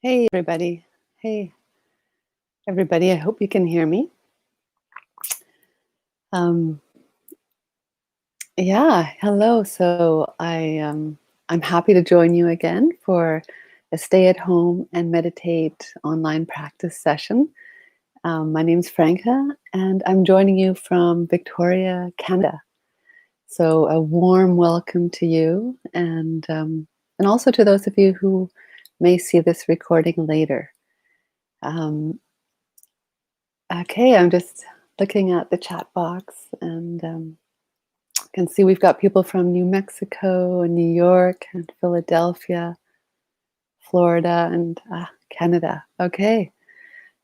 Hey, everybody. Hey, everybody. I hope you can hear me. Um, yeah, hello. I'm happy to join you again for a stay at home and meditate online practice session. My name's Franka, and I'm joining you from Victoria, Canada. So a warm welcome to you, and also to those of you who may see this recording later. Um, Okay, I'm just looking at the chat box and can see we've got people from New Mexico and New York and Philadelphia, Florida, and Canada. Okay,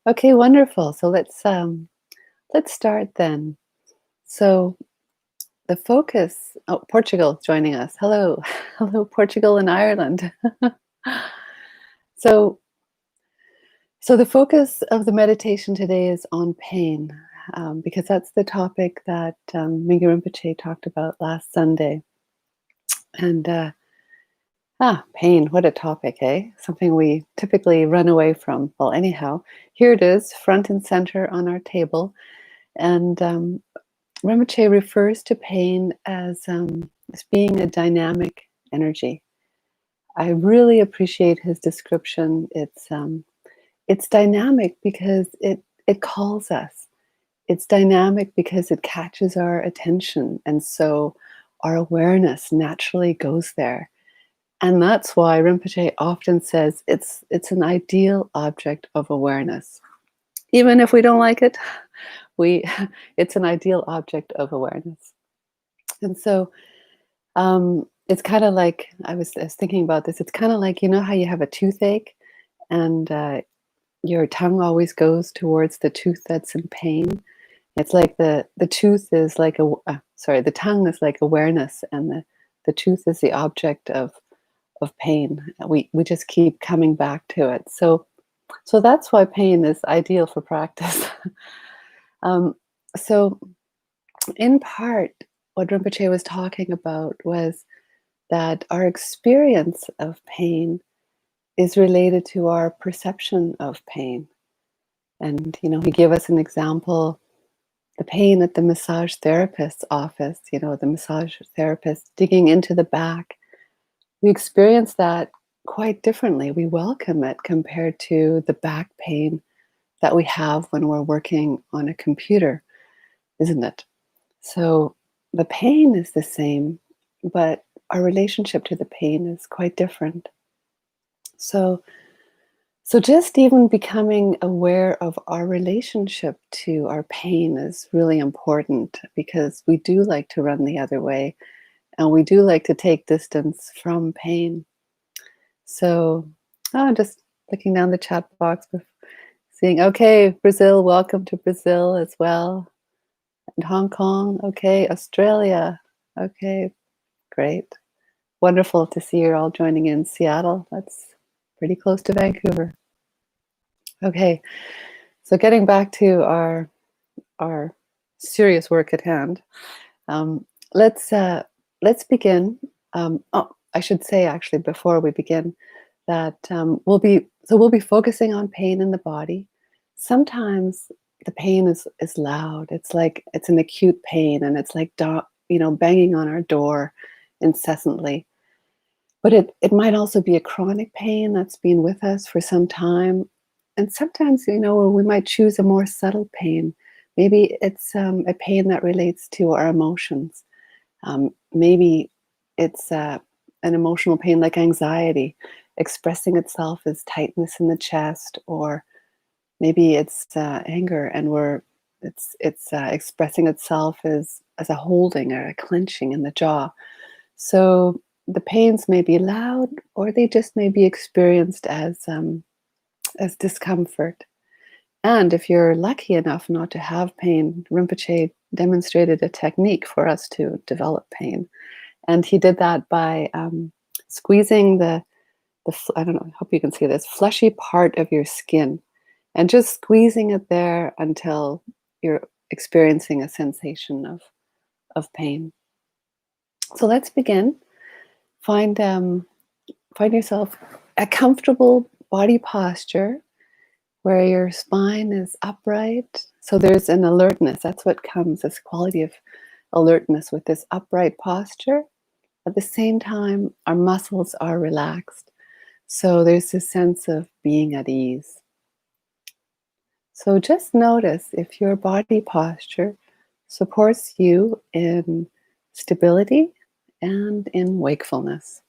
wonderful. So let's start then. So the focus. Oh, Portugal joining us. Hello, hello, Portugal and Ireland. so So the focus of the meditation today is on pain, because that's the topic that Mingyur Rinpoche talked about last Sunday. And pain, what a topic, eh? Something we typically run away from. Well, anyhow, here it is, front and center on our table. And Rinpoche refers to pain as being a dynamic energy. I really appreciate his description. It's dynamic because it calls us. It's dynamic because it catches our attention, and so our awareness naturally goes there. And that's why Rinpoche often says it's an ideal object of awareness. Even if we don't like it, we it's an ideal object of awareness. And so it's kind of like I was thinking about this. It's kind of like, you know how you have a toothache and your tongue always goes towards the tooth that's in pain. It's like the tooth is like the tongue is like awareness, and the tooth is the object of pain. We just keep coming back to it. So that's why pain is ideal for practice. um, so in part, what Rinpoche was talking about was that our experience of pain is related to our perception of pain. And he gave us an example. The pain at the massage therapist's office, the massage therapist digging into the back, we experience that quite differently. We welcome it compared to the back pain that we have when we're working on a computer, isn't it? So the pain is the same, but our relationship to the pain is quite different. So just even becoming aware of our relationship to our pain is really important, because we do like to run the other way, and we do like to take distance from pain. So just looking down the chat box, seeing, okay, Brazil, welcome to Brazil as well. And Hong Kong, okay, Australia, okay, great. Wonderful to see you're all joining in Seattle. That's pretty close to Vancouver. Okay, so getting back to our serious work at hand, um, let's begin. I should say, actually, before we begin, that we'll be focusing on pain in the body. Sometimes the pain is loud. It's like it's an acute pain, and it's like banging on our door incessantly. But it might also be a chronic pain that's been with us for some time. And sometimes, we might choose a more subtle pain. Maybe it's a pain that relates to our emotions. Maybe it's an emotional pain like anxiety, expressing itself as tightness in the chest, or maybe it's anger, and it's expressing itself as a holding or a clenching in the jaw. So the pains may be loud, or they just may be experienced as discomfort. And if you're lucky enough not to have pain, Rinpoche demonstrated a technique for us to develop pain. And he did that by squeezing I don't know, I hope you can see this, fleshy part of your skin, and just squeezing it there until you're experiencing a sensation of pain. So let's begin. Find yourself a comfortable body posture where your spine is upright. So there's an alertness. That's what comes, this quality of alertness with this upright posture. At the same time, our muscles are relaxed. So there's this sense of being at ease. So just notice if your body posture supports you in stability and in wakefulness.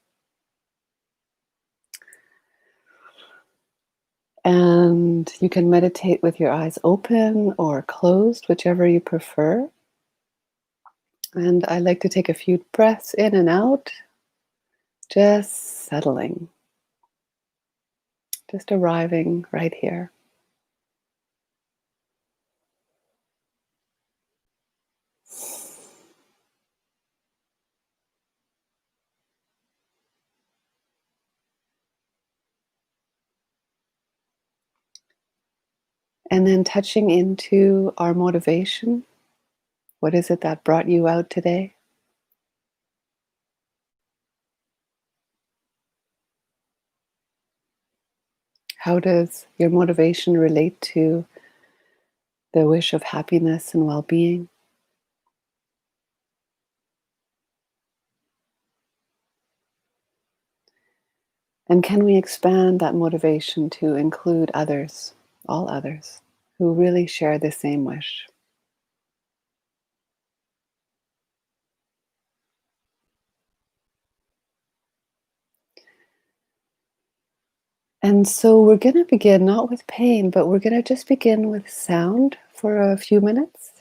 And you can meditate with your eyes open or closed, whichever you prefer. And I like to take a few breaths in and out, just settling, just arriving right here. And then touching into our motivation. What is it that brought you out today? How does your motivation relate to the wish of happiness and well-being? And can we expand that motivation to include others, all others, who really share the same wish? And so we're going to begin not with pain, but we're going to just begin with sound for a few minutes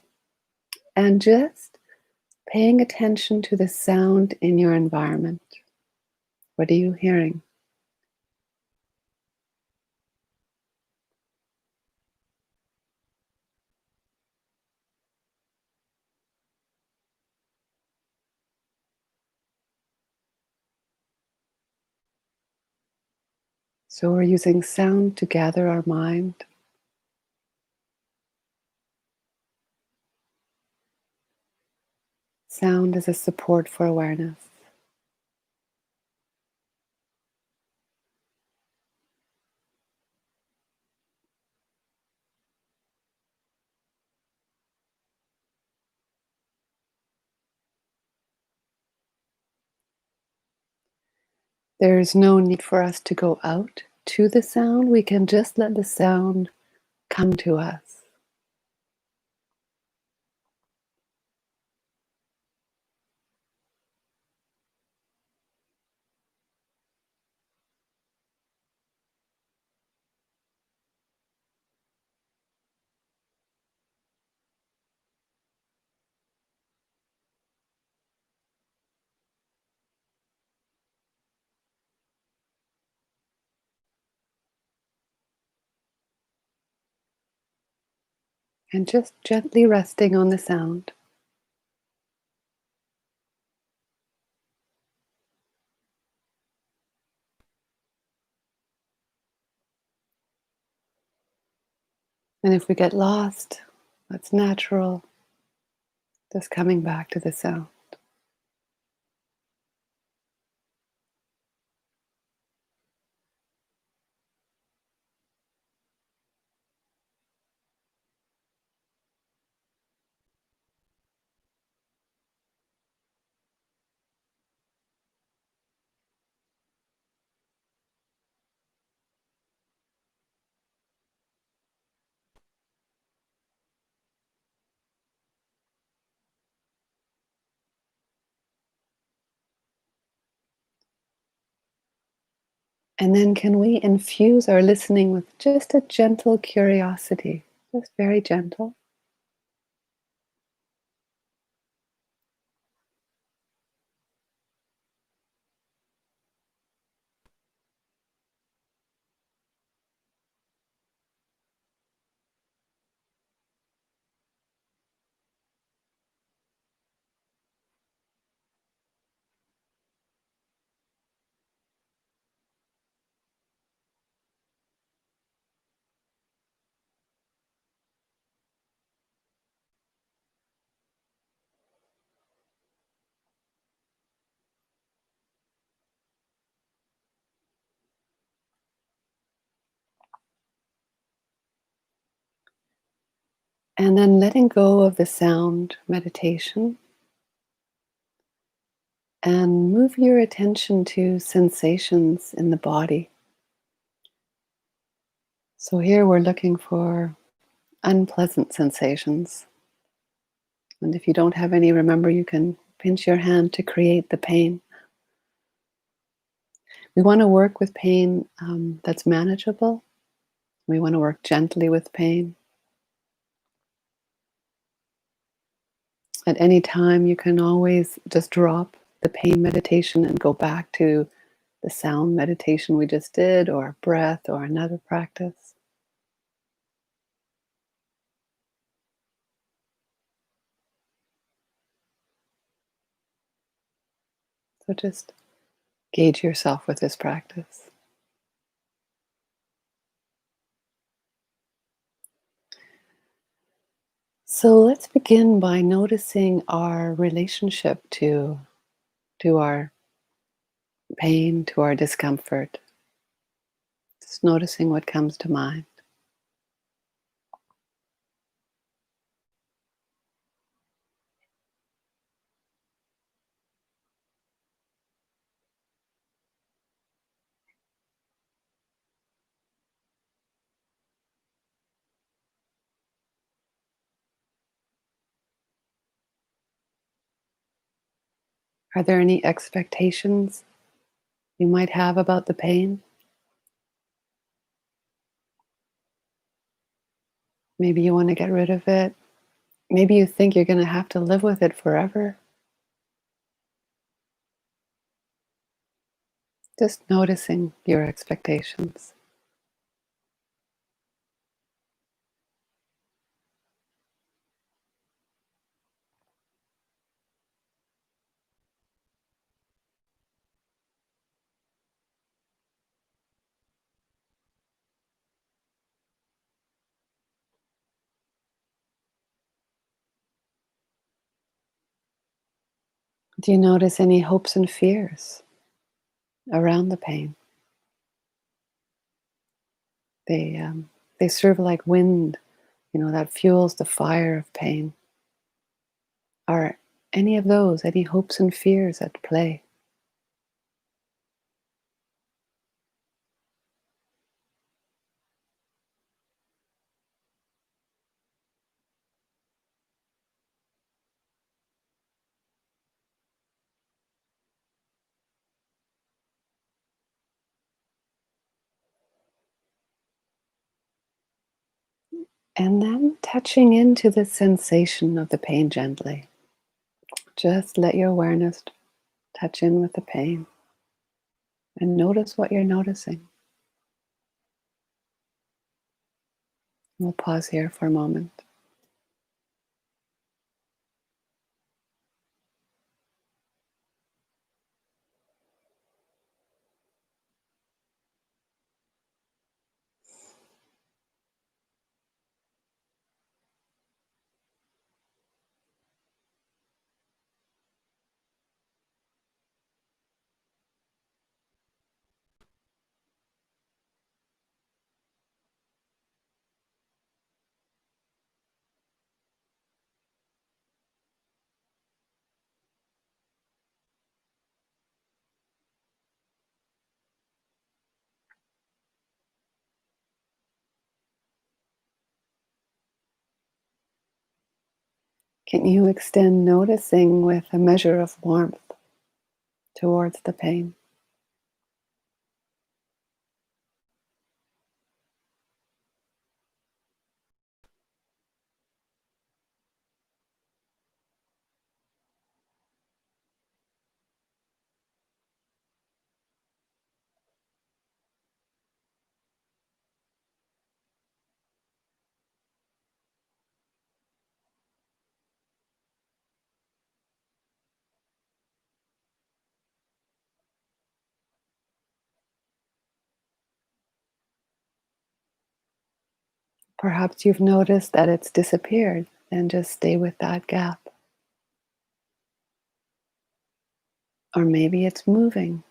and just paying attention to the sound in your environment. What are you hearing? So we're using sound to gather our mind. Sound as a support for awareness. There's no need for us to go out to the sound. We can just let the sound come to us. And just gently resting on the sound. And if we get lost, that's natural. Just coming back to the sound. And then can we infuse our listening with just a gentle curiosity, just very gentle. And then letting go of the sound meditation and move your attention to sensations in the body. So here we're looking for unpleasant sensations. And if you don't have any, remember you can pinch your hand to create the pain. We want to work with pain that's manageable. We want to work gently with pain. At any time, you can always just drop the pain meditation and go back to the sound meditation we just did, or breath, or another practice. So just gauge yourself with this practice. So let's begin by noticing our relationship to our pain, to our discomfort. Just noticing what comes to mind. Are there any expectations you might have about the pain? Maybe you want to get rid of it. Maybe you think you're going to have to live with it forever. Just noticing your expectations. Do you notice any hopes and fears around the pain? They, um, they serve like wind, that fuels the fire of pain. Are any of those, any hopes and fears at play? And then touching into the sensation of the pain gently. Just let your awareness touch in with the pain and notice what you're noticing. We'll pause here for a moment. Can you extend noticing with a measure of warmth towards the pain? Perhaps you've noticed that it's disappeared, and just stay with that gap. Or maybe it's moving,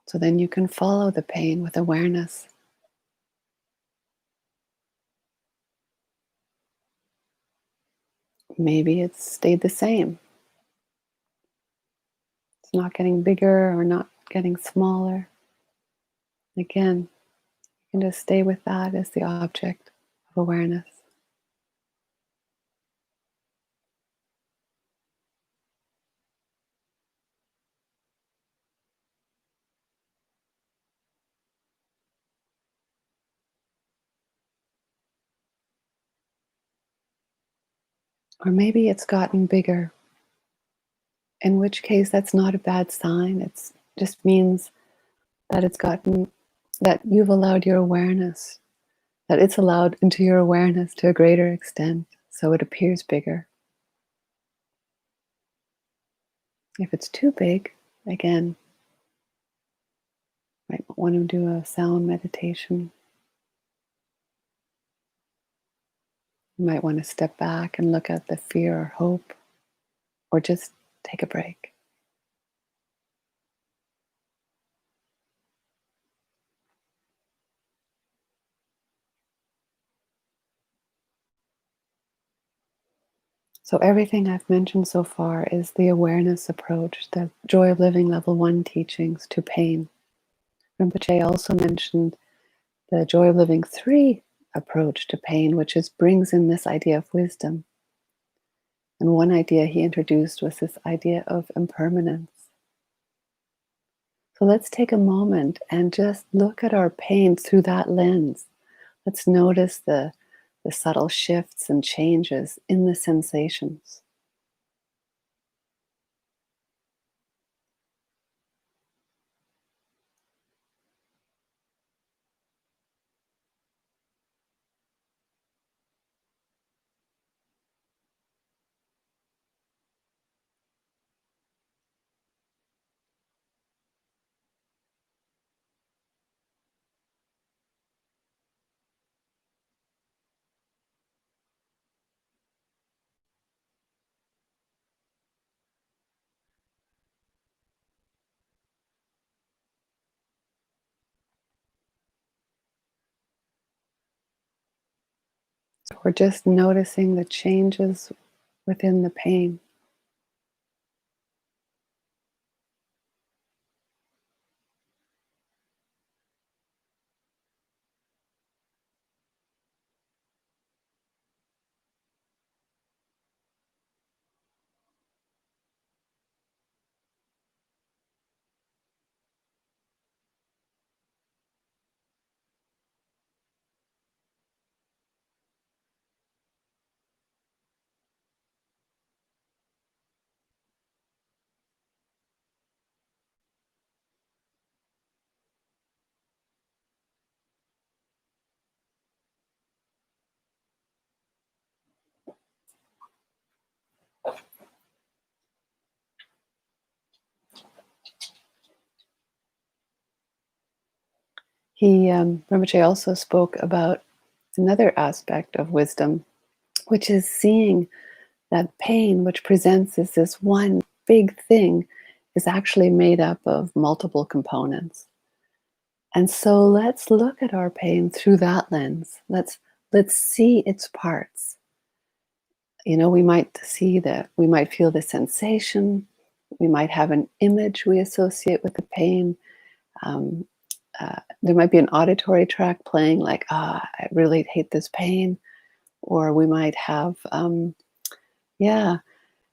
so then you can follow the pain with awareness. Maybe it's stayed the same. It's not getting bigger or not getting smaller. Again, you can just stay with that as the object of awareness. Or maybe it's gotten bigger, in which case that's not a bad sign. It just means that that you've allowed your awareness, that it's allowed into your awareness to a greater extent, so it appears bigger. If it's too big, again, might want to do a sound meditation. You might want to step back and look at the fear or hope, or just take a break. So everything I've mentioned so far is the awareness approach, the Joy of Living Level 1 teachings to pain. Rinpoche also mentioned the Joy of Living 3 approach to pain, which brings in this idea of wisdom. And one idea he introduced was this idea of impermanence. So let's take a moment and just look at our pain through that lens. Let's notice the subtle shifts and changes in the sensations. So we're just noticing the changes within the pain. Rinpoche also spoke about another aspect of wisdom, which is seeing that pain, which presents as this one big thing, is actually made up of multiple components. And so let's look at our pain through that lens. Let's see its parts. We might we might feel the sensation. We might have an image we associate with the pain. Um, there might be an auditory track playing, like, I really hate this pain. Or we might have, yeah,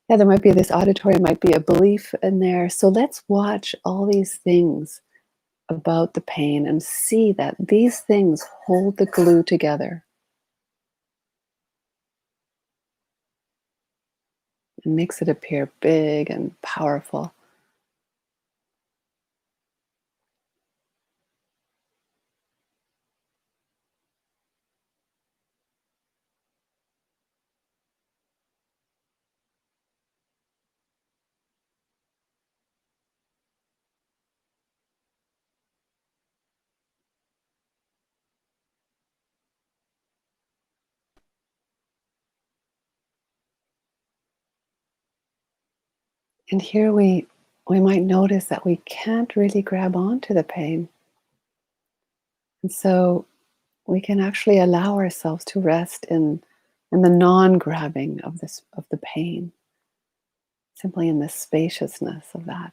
there might be this auditory, might be a belief in there. So let's watch all these things about the pain and see that these things hold the glue together. It makes it appear big and powerful. And here we might notice that we can't really grab onto the pain. And so we can actually allow ourselves to rest in and the non-grabbing of this of the pain, simply in the spaciousness of that.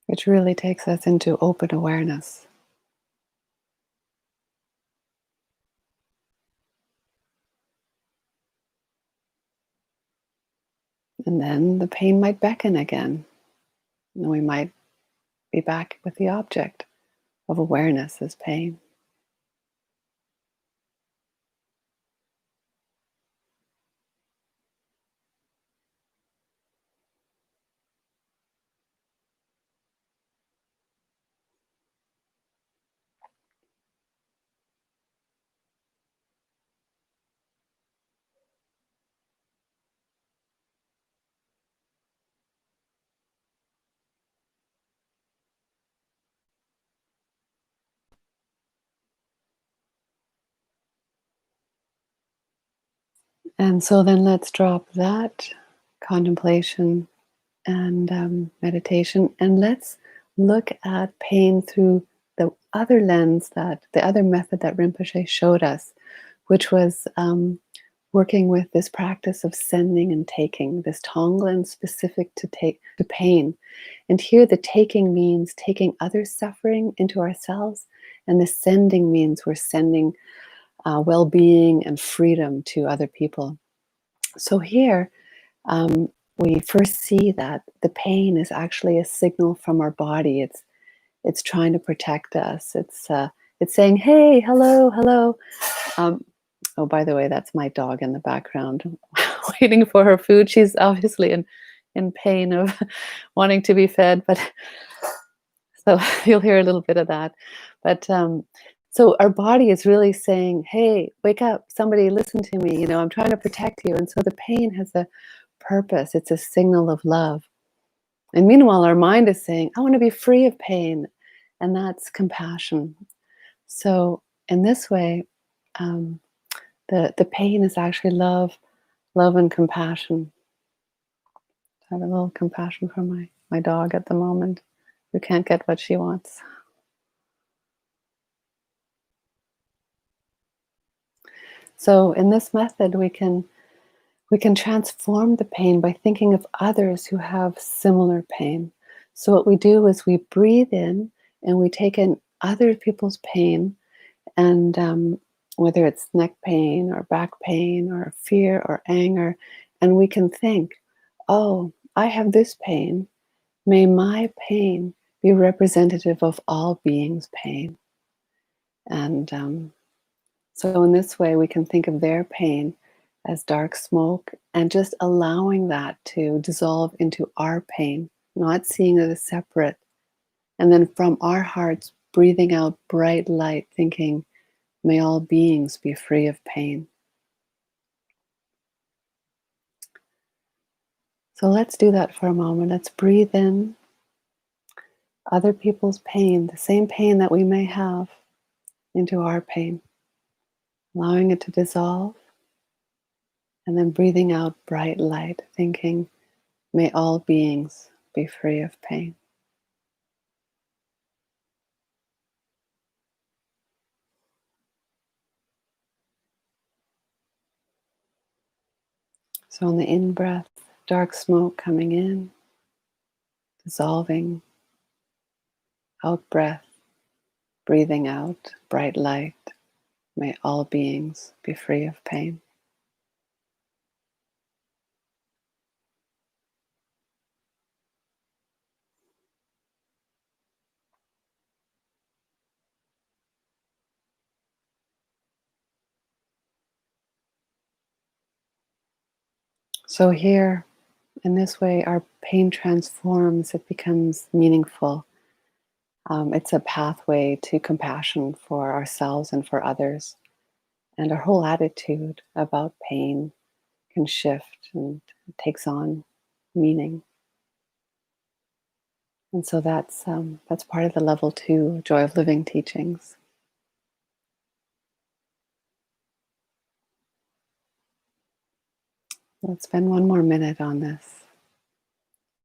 Which really takes us into open awareness. And then the pain might beckon again. And we might be back with the object of awareness as pain. And so then let's drop that contemplation and meditation, and let's look at pain through the other lens, that the other method that Rinpoche showed us, which was working with this practice of sending and taking, this Tonglen specific to take to pain. And here the taking means taking other suffering into ourselves, and the sending means we're sending well-being and freedom to other people. So here we first see that the pain is actually a signal from our body. It's trying to protect us. It's saying, "Hey, hello, hello." Um, oh, by the way, that's my dog in the background, waiting for her food. She's obviously in pain of wanting to be fed, but so you'll hear a little bit of that. But so our body is really saying, "Hey, wake up! Somebody listen to me. You know, I'm trying to protect you." And so the pain has a purpose. It's a signal of love. And meanwhile, our mind is saying, "I want to be free of pain," and that's compassion. So in this way, um, the pain is actually love, love and compassion. I have a little compassion for my dog at the moment, who can't get what she wants. So in this method, we can transform the pain by thinking of others who have similar pain. So what we do is we breathe in and we take in other people's pain, and whether it's neck pain or back pain or fear or anger, and we can think, "Oh, I have this pain. May my pain be representative of all beings' pain." And so, in this way, we can think of their pain as dark smoke and just allowing that to dissolve into our pain, not seeing it as separate. And then from our hearts, breathing out bright light, thinking, "May all beings be free of pain." So let's do that for a moment. Let's breathe in other people's pain, the same pain that we may have, into our pain, allowing it to dissolve, and then breathing out bright light, thinking, "May all beings be free of pain." So on the in breath, dark smoke coming in, dissolving, out breath, breathing out, bright light. May all beings be free of pain. So here, in this way, our pain transforms, it becomes meaningful. It's a pathway to compassion for ourselves and for others. And our whole attitude about pain can shift and it takes on meaning. And so that's part of the level 2 Joy of Living teachings. Let's spend one more minute on this.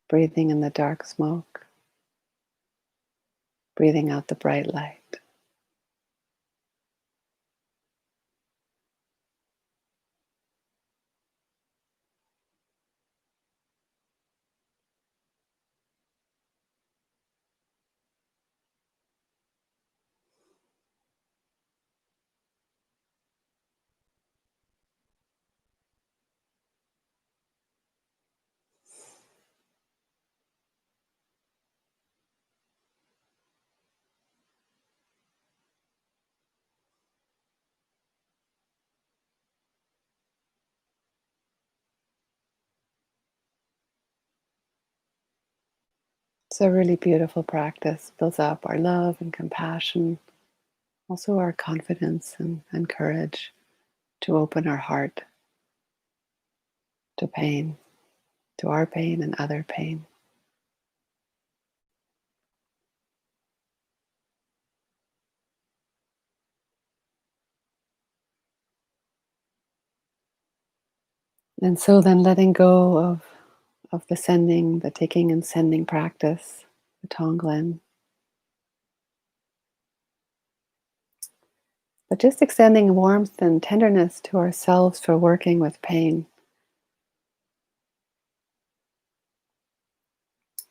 Breathing in the dark smoke, breathing out the bright light. It's a really beautiful practice. Builds up our love and compassion, also our confidence and courage to open our heart to pain, to our pain and other pain. And so then letting go of the sending, the taking and sending practice, the Tonglen, but just extending warmth and tenderness to ourselves for working with pain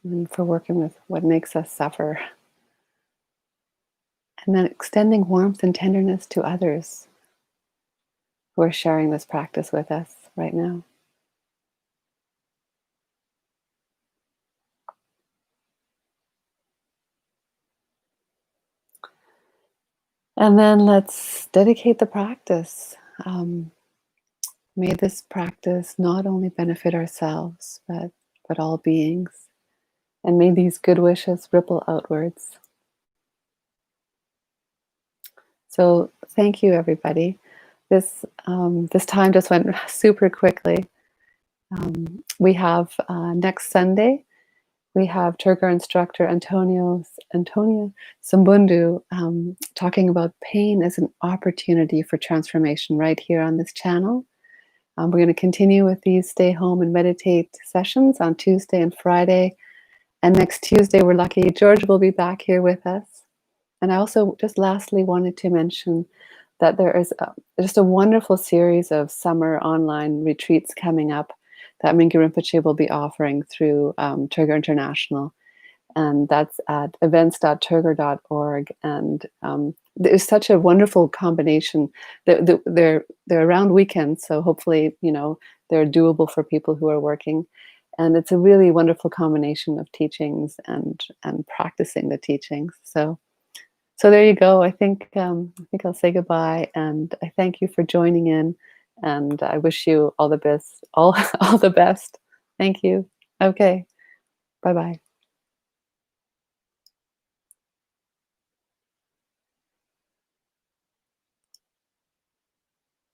and for working with what makes us suffer. And then extending warmth and tenderness to others who are sharing this practice with us right now. And then let's dedicate the practice. Um, May this practice not only benefit ourselves, but all beings. And may these good wishes ripple outwards. So thank you, everybody. This time just went super quickly. We have next Sunday, we have Tergar instructor Antonia Sambundu talking about pain as an opportunity for transformation right here on this channel. We're going to continue with these stay home and meditate sessions on Tuesday and Friday. And next Tuesday, we're lucky George will be back here with us. And I also just lastly wanted to mention that there is just a wonderful series of summer online retreats coming up that Mingyur Rinpoche will be offering through Tergar International. And that's at events.tergar.org. And there's such a wonderful combination. They're around weekends, so hopefully, they're doable for people who are working. And it's a really wonderful combination of teachings and practicing the teachings. So there you go. I think I'll say goodbye, and I thank you for joining in, and I wish you all the best. All the best. Thank you. Okay. Bye bye.